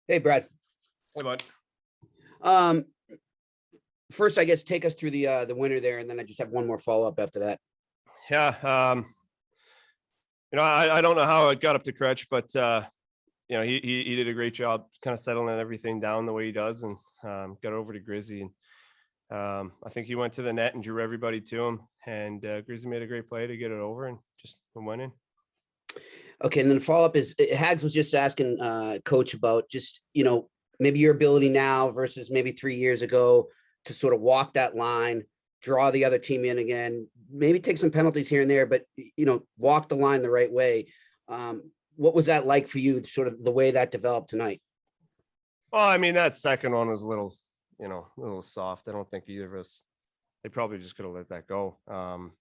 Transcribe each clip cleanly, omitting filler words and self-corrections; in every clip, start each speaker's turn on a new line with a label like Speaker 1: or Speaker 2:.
Speaker 1: Hey, Brad.
Speaker 2: Hey, bud.
Speaker 1: Um, First, I guess take us through the winner there, and then I just have one more follow up after that.
Speaker 2: Yeah. I don't know how it got up to Crutch, but he did a great job kind of settling everything down the way he does, and got over to Grizzy. And I think he went to the net and drew everybody to him, and Grizzy made a great play to get it over and just went in.
Speaker 1: Okay, and then the follow up is Hags was just asking Coach about just maybe your ability now versus maybe 3 years ago to sort of walk that line, draw the other team in again, maybe take some penalties here and there, but walk the line the right way. What was that like for you? Sort of the way that developed tonight.
Speaker 2: Well, I mean, that second one was a little soft. I don't think either of us. They probably just could have let that go on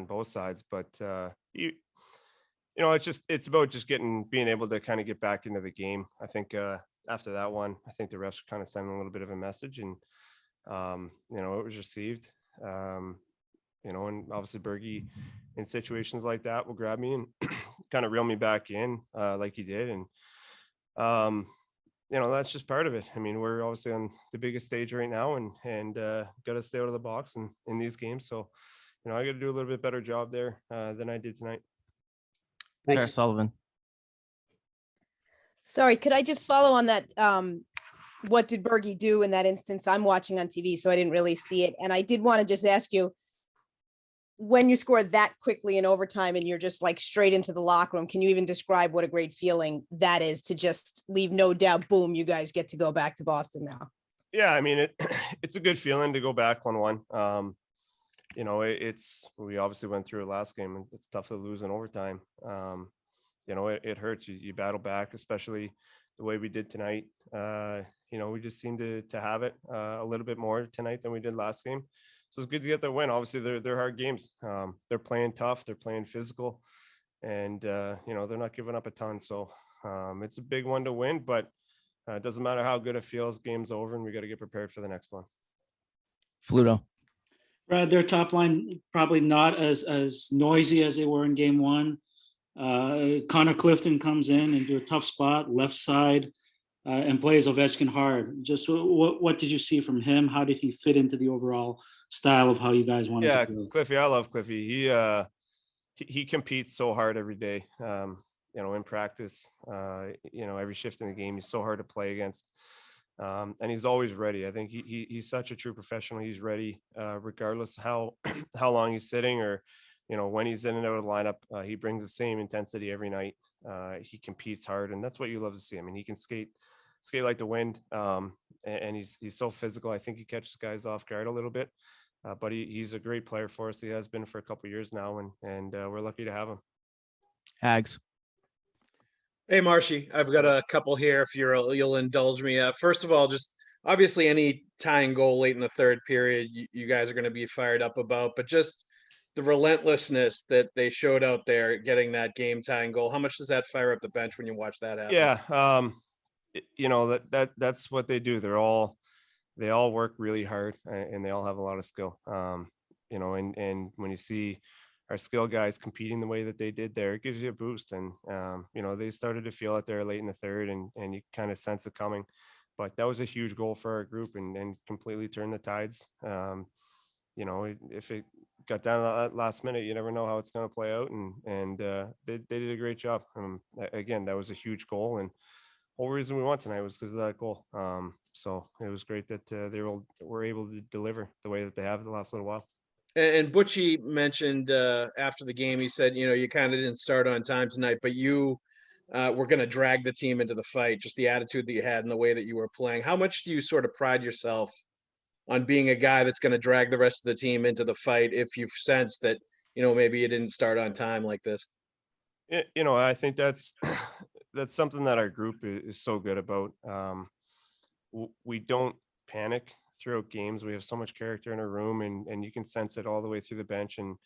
Speaker 2: both sides, but it's about just being able to kind of get back into the game. I think after that one, I think the refs were kind of sending a little bit of a message, and it was received. And obviously Bergie in situations like that will grab me and kind of reel me back in like he did. And that's just part of it. I mean, we're obviously on the biggest stage right now, and got to stay out of the box and in these games. So, I got to do a little bit better job there than I did tonight.
Speaker 3: Tara Sullivan.
Speaker 4: Sorry, could I just follow on that? What did Bergie do in that instance? I'm watching on TV, so I didn't really see it. And I did want to just ask you, when you score that quickly in overtime and you're just like straight into the locker room, can you even describe what a great feeling that is to just leave no doubt, boom, you guys get to go back to Boston now?
Speaker 2: Yeah, I mean, it's a good feeling to go back 1-1. We obviously went through it last game, and it's tough to lose in overtime. It hurts. You battle back, especially the way we did tonight. We just seem to have it a little bit more tonight than we did last game. So it's good to get the win. Obviously, they're hard games. They're playing tough. They're playing physical, and they're not giving up a ton. So it's a big one to win, but it doesn't matter how good it feels. Game's over, and we got to get prepared for the next one.
Speaker 3: Fluto.
Speaker 5: Their top line probably not as noisy as they were in game one. Connor Clifton comes in and do a tough spot, left side, and plays Ovechkin hard. Just what did you see from him? How did he fit into the overall style of how you guys wanted to play?
Speaker 2: Cliffy, I love Cliffy. He competes so hard every day. In practice, every shift in the game, he's so hard to play against. And he's always ready. I think he's such a true professional. He's ready, regardless how long he's sitting or, when he's in and out of the lineup. He brings the same intensity every night. He competes hard, and that's what you love to see. I mean, he can skate like the wind, and he's so physical. I think he catches guys off guard a little bit, but he's a great player for us. He has been for a couple of years now, and we're lucky to have him.
Speaker 3: Hags.
Speaker 6: Hey, Marshy, I've got a couple here if you'll indulge me. First of all, just obviously any tying goal late in the third period, you guys are going to be fired up about, but just the relentlessness that they showed out there getting that game tying goal. How much does that fire up the bench when you watch that happen?
Speaker 2: Yeah. That's what they do. They all work really hard, and they all have a lot of skill. And when you see our skill guys competing the way that they did there, it gives you a boost. And, they started to feel it there late in the third, and you kind of sense it coming. But that was a huge goal for our group and completely turned the tides. If it got down to that last minute, you never know how it's going to play out. And they did a great job. Again, that was a huge goal. And the whole reason we won tonight was because of that goal. So it was great that they were able to deliver the way that they have the last little while.
Speaker 6: And Butchie mentioned after the game, he said, you kind of didn't start on time tonight, but you were going to drag the team into the fight, just the attitude that you had and the way that you were playing. How much do you sort of pride yourself on being a guy that's going to drag the rest of the team into the fight if you've sensed that, maybe you didn't start on time like this?
Speaker 2: I think that's something that our group is so good about. We don't panic throughout games. We have so much character in our room, and you can sense it all the way through the bench and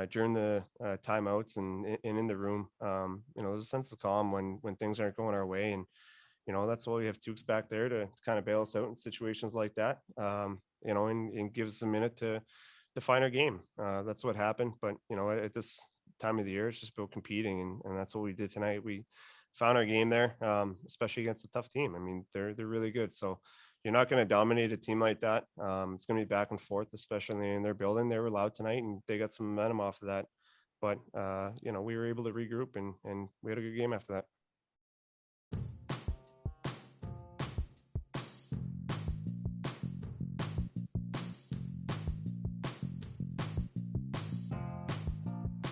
Speaker 2: during the timeouts and in the room. There's a sense of calm when things aren't going our way, and that's why we have Tukes back there to kind of bail us out in situations like that. And give us a minute to find our game. That's what happened. But at this time of the year, it's just about competing, and that's what we did tonight. We found our game there, especially against a tough team. I mean, they're really good. So you're not going to dominate a team like that. It's going to be back and forth, especially in their building. They were loud tonight, and they got some momentum off of that. But we were able to regroup, and we had a good game after that.